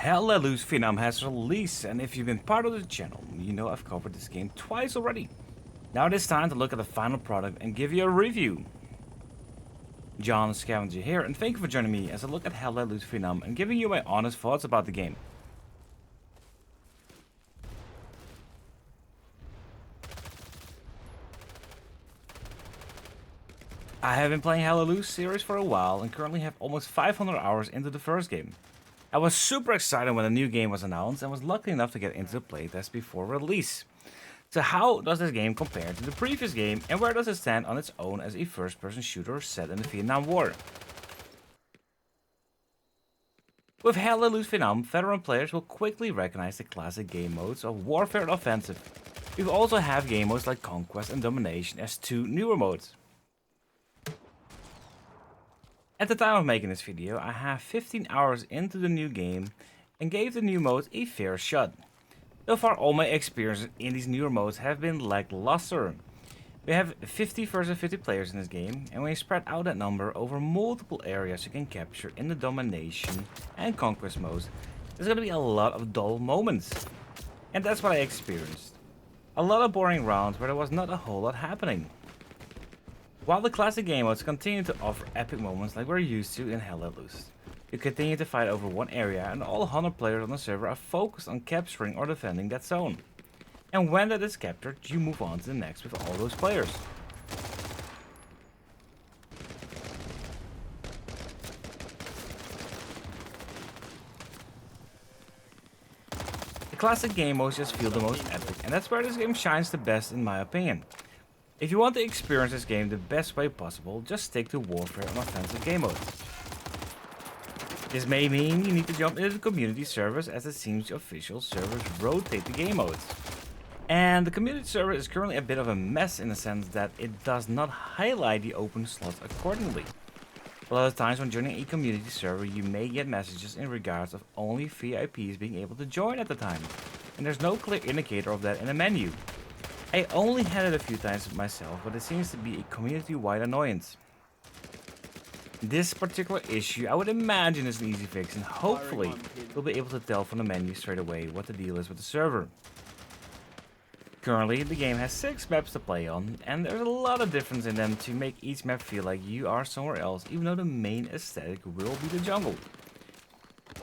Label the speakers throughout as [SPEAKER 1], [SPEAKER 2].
[SPEAKER 1] Hallelujah Phenom has released, and if you've been part of the channel, you know I've covered this game twice already. Now it is time to look at the final product and give you a review. John Scavenger here, and thank you for joining me as I look at Hallelujah Phenom and giving you my honest thoughts about the game. I have been playing Hallelujah series for a while and currently have almost 500 hours into the first game. I was super excited when the new game was announced and was lucky enough to get into the playtest before release. So how does this game compare to the previous game, and where does it stand on its own as a first-person shooter set in the Vietnam War? With Hallelujah Vietnam, veteran players will quickly recognize the classic game modes of Warfare and Offensive. We also have game modes like Conquest and Domination as two newer modes. At the time of making this video, I have 15 hours into the new game and gave the new modes a fair shot. So far, all my experiences in these newer modes have been lackluster. We have 50 versus 50 players in this game, and when you spread out that number over multiple areas you can capture in the Domination and Conquest modes, there's gonna be a lot of dull moments. And that's what I experienced. A lot of boring rounds where there was not a whole lot happening. While the classic game modes continue to offer epic moments like we're used to in Hallelujah, you continue to fight over one area and all 100 players on the server are focused on capturing or defending that zone. And when that is captured, you move on to the next with all those players. The classic game modes just feel the most epic, and that's where this game shines the best in my opinion. If you want to experience this game the best way possible, just stick to Warfare and Offensive game modes. This may mean you need to jump into the community servers, as it seems the official servers rotate the game modes. And the community server is currently a bit of a mess in the sense that it does not highlight the open slots accordingly. A lot of times when joining a community server you may get messages in regards of only VIPs being able to join at the time, and there's no clear indicator of that in the menu. I only had it a few times myself, but it seems to be a community-wide annoyance. This particular issue I would imagine is an easy fix, and hopefully you'll be able to tell from the menu straight away what the deal is with the server. Currently the game has 6 maps to play on, and there's a lot of difference in them to make each map feel like you are somewhere else, even though the main aesthetic will be the jungle.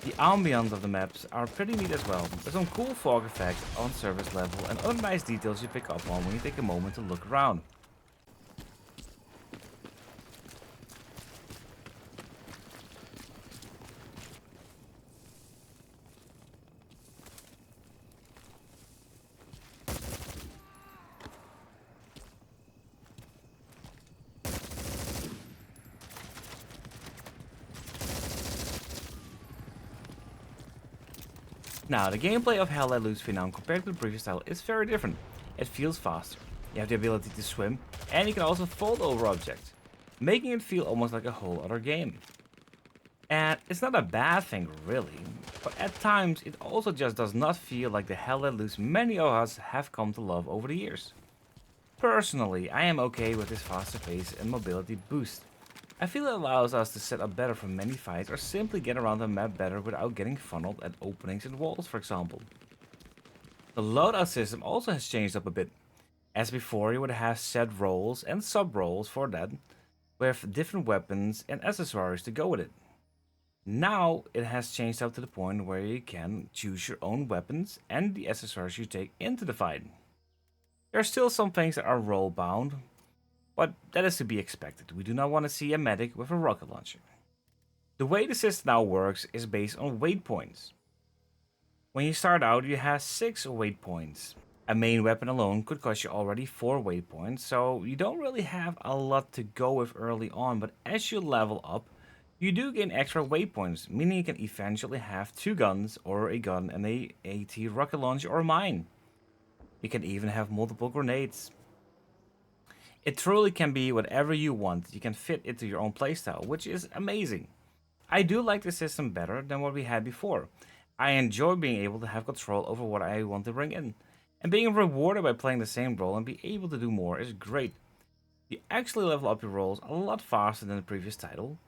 [SPEAKER 1] The ambience of the maps are pretty neat as well. There's some cool fog effects on surface level and other nice details you pick up on when you take a moment to look around. Now, the gameplay of Hallelujah Phenom compared to the previous title is very different. It feels faster. You have the ability to swim, and you can also fold over objects, making it feel almost like a whole other game. And it's not a bad thing really, but at times it also just does not feel like the Hallelujah many of us have come to love over the years. Personally, I am okay with this faster pace and mobility boost. I feel it allows us to set up better for many fights or simply get around the map better without getting funneled at openings and walls, for example. The loadout system also has changed up a bit. As before, you would have set roles and sub-roles for that, with different weapons and accessories to go with it. Now it has changed up to the point where you can choose your own weapons and the accessories you take into the fight. There are still some things that are role bound, but that is to be expected. We do not want to see a medic with a rocket launcher. The way the system now works is based on weight points. When you start out, you have 6 weight points. A main weapon alone could cost you already 4 weight points, so you don't really have a lot to go with early on, but as you level up, you do gain extra weight points, meaning you can eventually have 2 guns, or a gun and a AT rocket launcher or mine. You can even have multiple grenades. It truly can be whatever you want. You can fit it to your own playstyle, which is amazing. I do like the system better than what we had before. I enjoy being able to have control over what I want to bring in. And being rewarded by playing the same role and be able to do more is great. You actually level up your roles a lot faster than the previous title,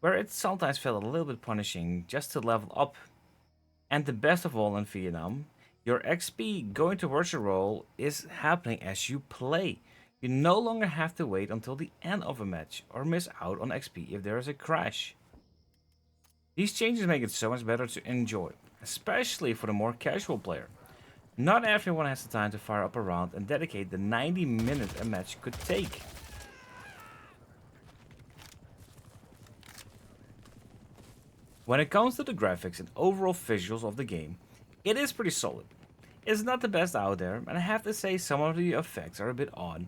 [SPEAKER 1] where it sometimes felt a little bit punishing just to level up. And the best of all in Vietnam, your XP going towards your role is happening as you play. You no longer have to wait until the end of a match or miss out on XP if there is a crash. These changes make it so much better to enjoy, especially for the more casual player. Not everyone has the time to fire up a round and dedicate the 90 minutes a match could take. When it comes to the graphics and overall visuals of the game, it is pretty solid. It's not the best out there, and I have to say some of the effects are a bit odd,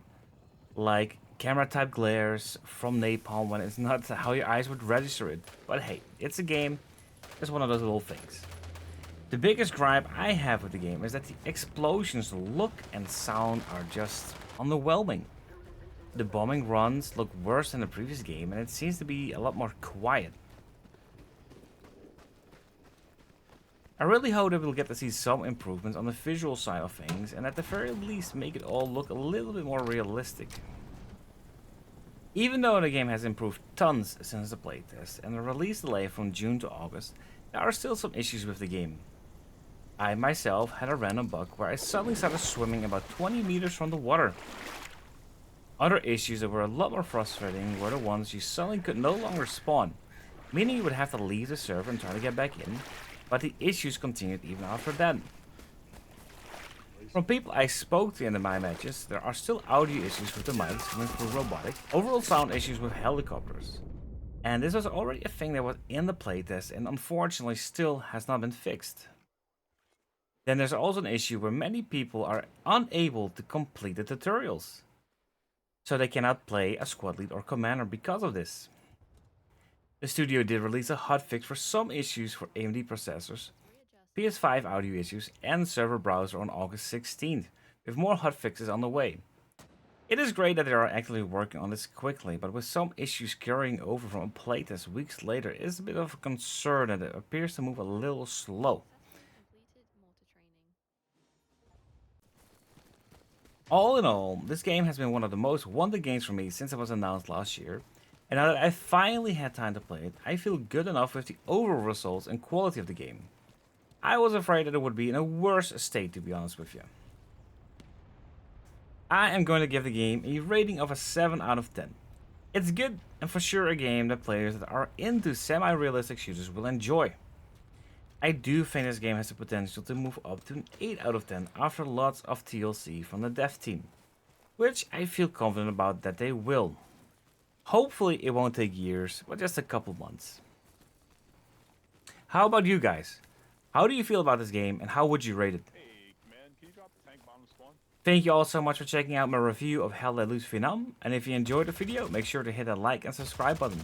[SPEAKER 1] like camera type glares from napalm when it's not how your eyes would register it. But hey, it's a game, it's one of those little things. The biggest gripe I have with the game is that the explosions look and sound are just underwhelming. The bombing runs look worse than the previous game, and it seems to be a lot more quiet. I really hope that we'll get to see some improvements on the visual side of things, and at the very least make it all look a little bit more realistic. Even though the game has improved tons since the playtest and the release delay from June to August, there are still some issues with the game. I myself had a random bug where I suddenly started swimming about 20 meters from the water. Other issues that were a lot more frustrating were the ones you suddenly could no longer spawn, meaning you would have to leave the server and try to get back in, but the issues continued even after that. From people I spoke to in the my matches, there are still audio issues with the mics coming through robotic, overall sound issues with helicopters. And this was already a thing that was in the playtest and unfortunately still has not been fixed. Then there's also an issue where many people are unable to complete the tutorials, so they cannot play a squad lead or commander because of this. The studio did release a hotfix for some issues for AMD processors, PS5 audio issues, and server browser on August 16th, with more hotfixes on the way. It is great that they are actively working on this quickly, but with some issues carrying over from a playtest weeks later, it is a bit of a concern that it appears to move a little slow. All in all, this game has been one of the most wanted games for me since it was announced last year, and now that I finally had time to play it, I feel good enough with the overall results and quality of the game. I was afraid that it would be in a worse state, to be honest with you. I am going to give the game a rating of a 7 out of 10. It's good and for sure a game that players that are into semi-realistic shooters will enjoy. I do think this game has the potential to move up to an 8 out of 10 after lots of TLC from the dev team, which I feel confident about that they will. Hopefully it won't take years, but just a couple months. How about you guys? How do you feel about this game and how would you rate it? Thank you all so much for checking out my review of Hell Let Loose Vietnam, and if you enjoyed the video, make sure to hit that like and subscribe button.